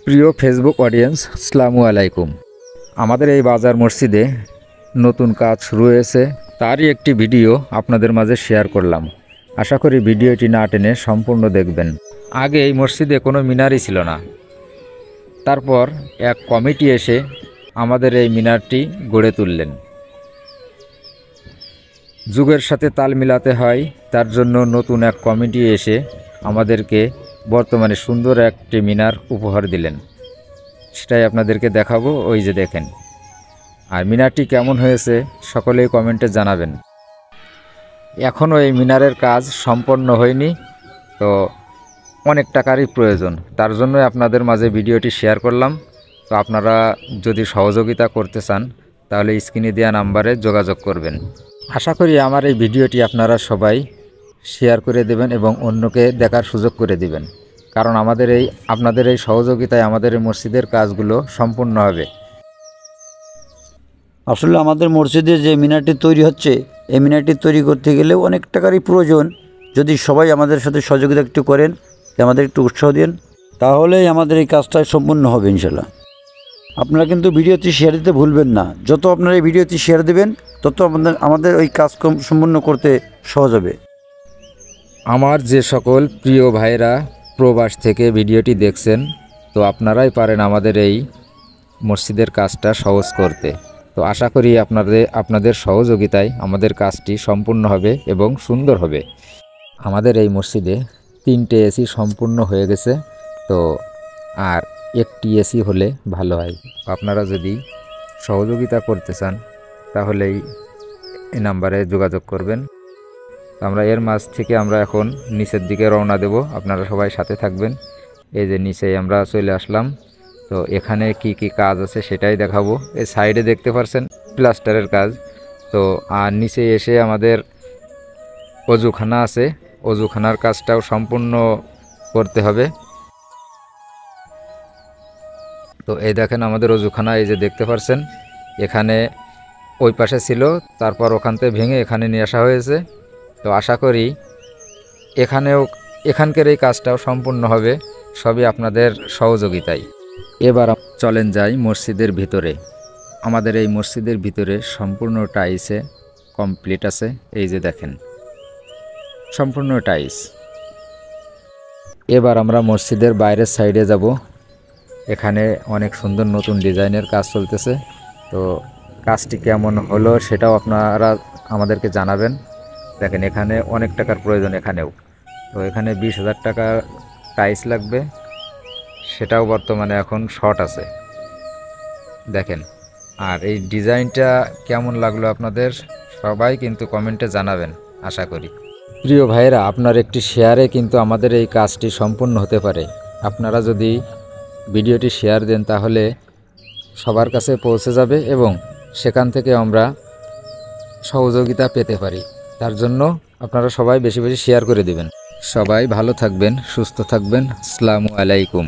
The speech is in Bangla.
প্রিয় ফেসবুক অডিয়েন্স, আসসালামু আলাইকুম। আমাদের এই বাজার মসজিদে নতুন কাজ শুরু হয়েছে, তারই একটি ভিডিও আপনাদের মাঝে শেয়ার করলাম। আশা করি ভিডিওটি না টেনে সম্পূর্ণ দেখবেন। আগে এই মসজিদে কোনো মিনারই ছিল না, তারপর এক কমিটি এসে আমাদের এই মিনারটি গড়ে তুললেন। যুগের সাথে তাল মিলাতে হয়, তার জন্য নতুন এক কমিটি এসে আমাদেরকে বর্তমানে সুন্দর একটি মিনার উপহার দিলেন। সেটাই আপনাদেরকে দেখাবো, ওই যে দেখেন। আর মিনারটি কেমন হয়েছে সকলেই কমেন্টে জানাবেন। এখনও এই মিনারের কাজ সম্পন্ন হয়নি, তো অনেক টাকারই প্রয়োজন, তার জন্যই আপনাদের মাঝে ভিডিওটি শেয়ার করলাম। তো আপনারা যদি সহযোগিতা করতে চান তাহলে স্ক্রিনে দেওয়া নাম্বারে যোগাযোগ করবেন। আশা করি আমার এই ভিডিওটি আপনারা সবাই শেয়ার করে দেবেন এবং অন্যকে দেখার সুযোগ করে দিবেন, কারণ আপনাদের এই সহযোগিতায় আমাদের এই মসজিদের কাজগুলো সম্পূর্ণ হবে। আসলে আমাদের মসজিদে যে মিনারটি তৈরি হচ্ছে, এই মিনারটি তৈরি করতে গেলে অনেক টাকারই প্রয়োজন। যদি সবাই আমাদের সাথে সহযোগিতা একটু করেন, আমাদের একটু উৎসাহ দেন, তাহলেই আমাদের এই কাজটা সম্পূর্ণ হবে ইনশাল্লাহ। আপনারা কিন্তু ভিডিওটি শেয়ার দিতে ভুলবেন না। যত আপনারা এই ভিডিওটি শেয়ার দেবেন, তত আমাদের ওই কাজ সম্পূর্ণ করতে সহজ হবে। আমার যে সকল প্রিয় ভাইরা প্রবাস থেকে ভিডিওটি দেখছেন, তো আপনারাই পারেন আমাদের এই মসজিদের কাজটা সহজ করতে। তো আশা করি আপনাদের সহযোগিতায় আমাদের কাজটি সম্পূর্ণ হবে এবং সুন্দর হবে। আমাদের এই মসজিদে 3টে এসি সম্পূর্ণ হয়ে গেছে, তো আর একটি এসি হলে ভালো হয়। আপনারা যদি সহযোগিতা করতে চান তাহলেই এই নাম্বারে যোগাযোগ করবেন। আমরা এর মাঝ থেকে আমরা এখন নিচের দিকে রওনা দেব, আপনারা সবাই সাথে থাকবেন। এই যে নিচে আমরা চলে আসলাম, তো এখানে কি কি কাজ আছে সেটাই দেখাবো। এই সাইডে দেখতে পাচ্ছেন প্লাস্টারের কাজ। তো আর নিচে এসে আমাদের অজুখানা আছে, অজুখানার কাজটাও সম্পূর্ণ করতে হবে। তো এই দেখেন আমাদের অজুখানা, এই যে দেখতে পাচ্ছেন, এখানে ওই পাশে ছিল, তারপর ওখান থেকে ভেঙে এখানে নিয়ে আসা হয়েছে। তো আশা করি এখানকার এই কাজটাও সম্পূর্ণ হবে, সবই আপনাদের সহযোগিতায়। এবার চলেন যাই মসজিদের ভিতরে। আমাদের এই মসজিদের ভিতরে সম্পূর্ণ টাইলসে কমপ্লিট আছে, এই যে দেখেন সম্পূর্ণ টাইলস। এবার আমরা মসজিদের বাইরের সাইডে যাব। এখানে অনেক সুন্দর নতুন ডিজাইনের কাজ চলতেছে, তো কাজটি কেমন হলো সেটাও আপনারা আমাদেরকে জানাবেন। দেখেন এখানে অনেক টাকার প্রয়োজন, এখানেও তো এখানে 20,000 টাকা টাইলস লাগবে, সেটাও বর্তমানে এখন শর্ট আছে। দেখেন, আর এই ডিজাইনটা কেমন লাগলো আপনাদের সবাই কিন্তু কমেন্টে জানাবেন আশা করি। প্রিয় ভাইয়েরা, আপনার একটি শেয়ারে কিন্তু আমাদের এই কাজটি সম্পূর্ণ হতে পারে। আপনারা যদি ভিডিওটি শেয়ার দেন তাহলে সবার কাছে পৌঁছে যাবে এবং সেখান থেকে আমরা সহযোগিতা পেতে পারি। তার জন্য আপনারা সবাই বেশি বেশি শেয়ার করে দিবেন। সবাই ভালো থাকবেন, সুস্থ থাকবেন। আসসালামু আলাইকুম।